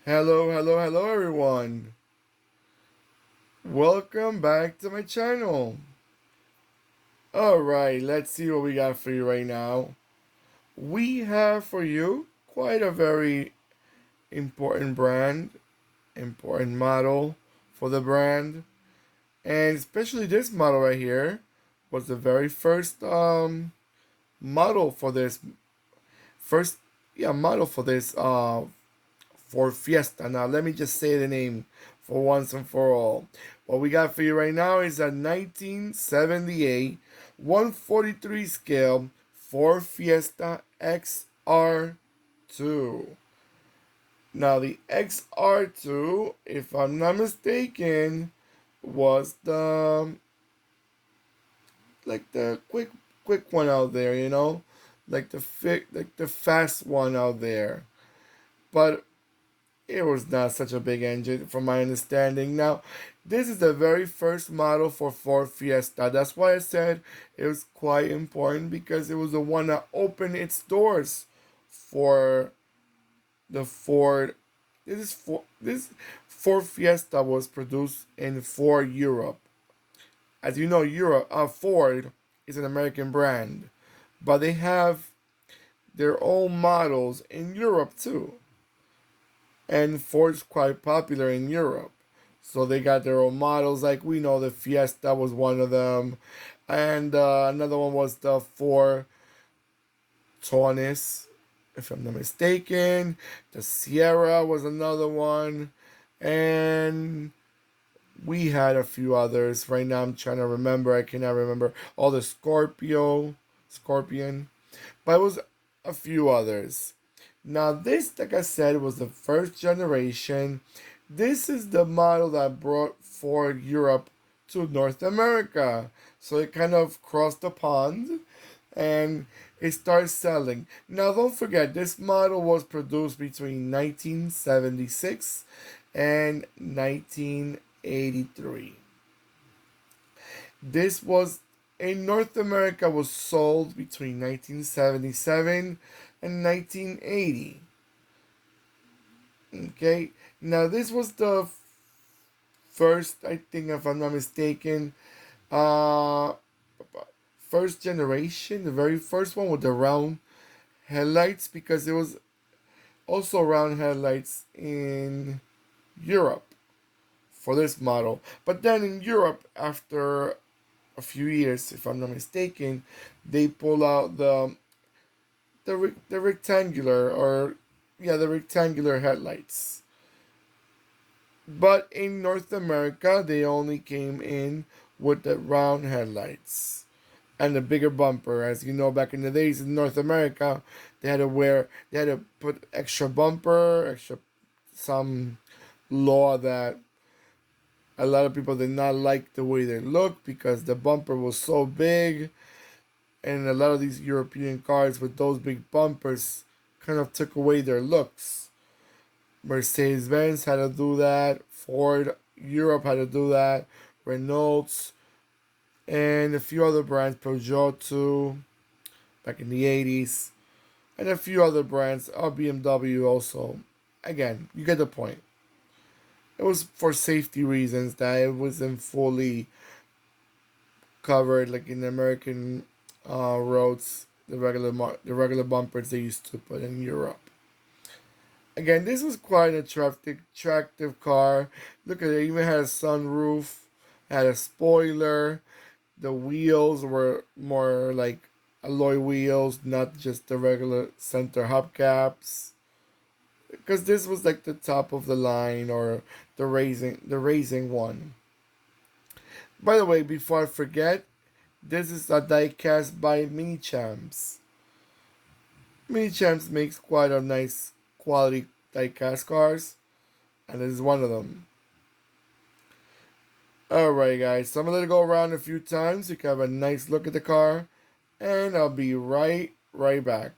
Hello, hello, hello everyone. Welcome back to my channel. Alright, let's see what we got for you right now. We have for you quite a very important brand, important model for the brand. And especially this model right here was the very first model for this first model for this Ford Fiesta. Now, let me just say the name for once and for all. What we got for you right now is a 1978 143 scale Ford Fiesta XR2. Now, the XR2, if I'm not mistaken, was the quick one out there, like the fast one out there. But it was not such a big engine from my understanding. Now, this is the very first model for Ford Fiesta. That's why I said it was quite important because it was the one that opened its doors for the Ford. This Ford Fiesta was produced in Ford Europe. As you know, Ford is an American brand, but they have their own models in Europe too. And Ford's quite popular in Europe. So they got their own models, like we know the Fiesta was one of them, and another one was the Ford Taunus, if I'm not mistaken. The Sierra was another one, and we had a few others. Right now, I'm trying to remember. I cannot remember all the Scorpion, but it was a few others. Now, this, like I said, was the first generation. This is the model that brought Ford Europe to North America. So it kind of crossed the pond and it started selling. Now, don't forget, this model was produced between 1976 and 1983. This was in North America was sold between 1977 and 1980. Okay, now this was the first, I think, if I'm not mistaken, uh, first generation, the very first one with the round headlights, because there was also round headlights in Europe for this model. But then in Europe, after a few years, if I'm not mistaken, they pull out the rectangular or the rectangular headlights. But in North America, they only came in with the round headlights and the bigger bumper. As you know, back in the days in North America, they had to put extra bumper, extra some law that a lot of people did not like the way they looked because the bumper was so big, and a lot of these European cars with those big bumpers kind of took away their looks. Mercedes Benz had to do that. Ford Europe had to do that. Renault and a few other brands, Peugeot too, back in the 80s, and a few other brands, BMW also. Again, you get the point. It was for safety reasons that it wasn't fully covered like in American roads, the regular bumpers they used to put in Europe. Again, this was quite an attractive car. Look at it, it even had a sunroof, had a spoiler. The wheels were more like alloy wheels, not just the regular center hubcaps. Because this was like the top of the line or the racing one. By the way, before I forget, this is a diecast by Minichamps. Minichamps makes quite a nice quality diecast cars, and this is one of them. Alright guys, so I'm gonna let it go around a few times so you can have a nice look at the car, and I'll be right back.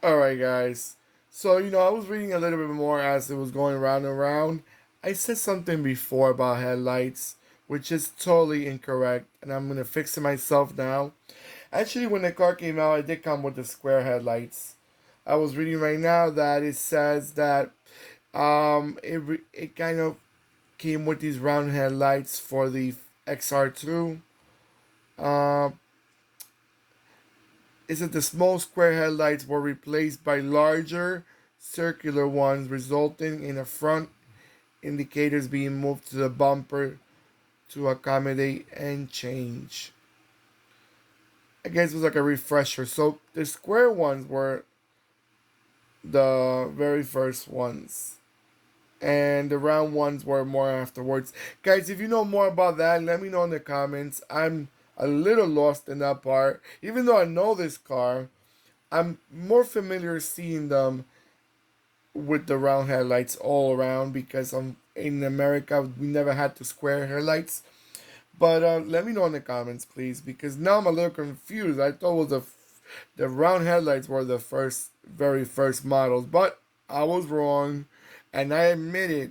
Alright, guys. So, I was reading a little bit more as it was going round and round. I said something before about headlights, which is totally incorrect, and I'm going to fix it myself now. Actually, when the car came out, it did come with the square headlights. I was reading right now that it says that it kind of came with these round headlights for the XR2. Uh, is that the small square headlights were replaced by larger circular ones, resulting in the front indicators being moved to the bumper to accommodate and change. I guess it was like a refresher. So the square ones were the very first ones, and the round ones were more afterwards. Guys, if you know more about that, let me know in the comments. I'm a little lost in that part. Even though I know this car, I'm more familiar seeing them with the round headlights all around because in America we never had the square headlights. But let me know in the comments, please, because now I'm a little confused. I thought it was the round headlights were the very first models, but I was wrong, and I admit it.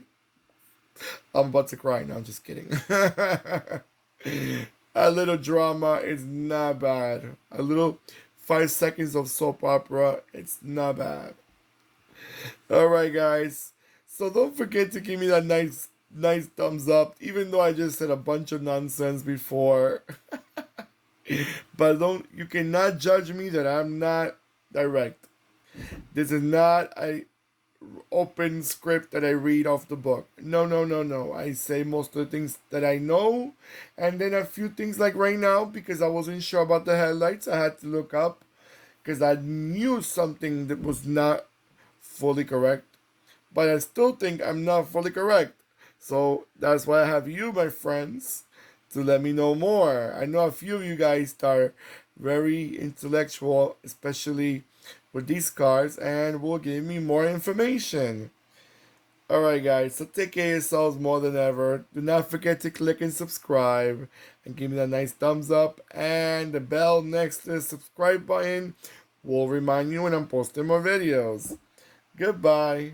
I'm about to cry now. I'm just kidding. A little drama is not bad. A little 5 seconds of soap opera. It's not bad. All right, guys. So don't forget to give me that nice thumbs up, even though I just said a bunch of nonsense before. But you cannot judge me that I'm not direct. This is not a open script that I read off the book. No, no, no, no. I say most of the things that I know, and then a few things like right now because I wasn't sure about the headlights. I had to look up because I knew something that was not fully correct, but I still think I'm not fully correct. So that's why I have you, my friends, to let me know more. I know a few of you guys are very intellectual, especially with these cars, and will give me more information. Alright, guys, so take care of yourselves more than ever. Do not forget to click and subscribe and give me that nice thumbs up, and the bell next to the subscribe button will remind you when I'm posting more videos. Goodbye.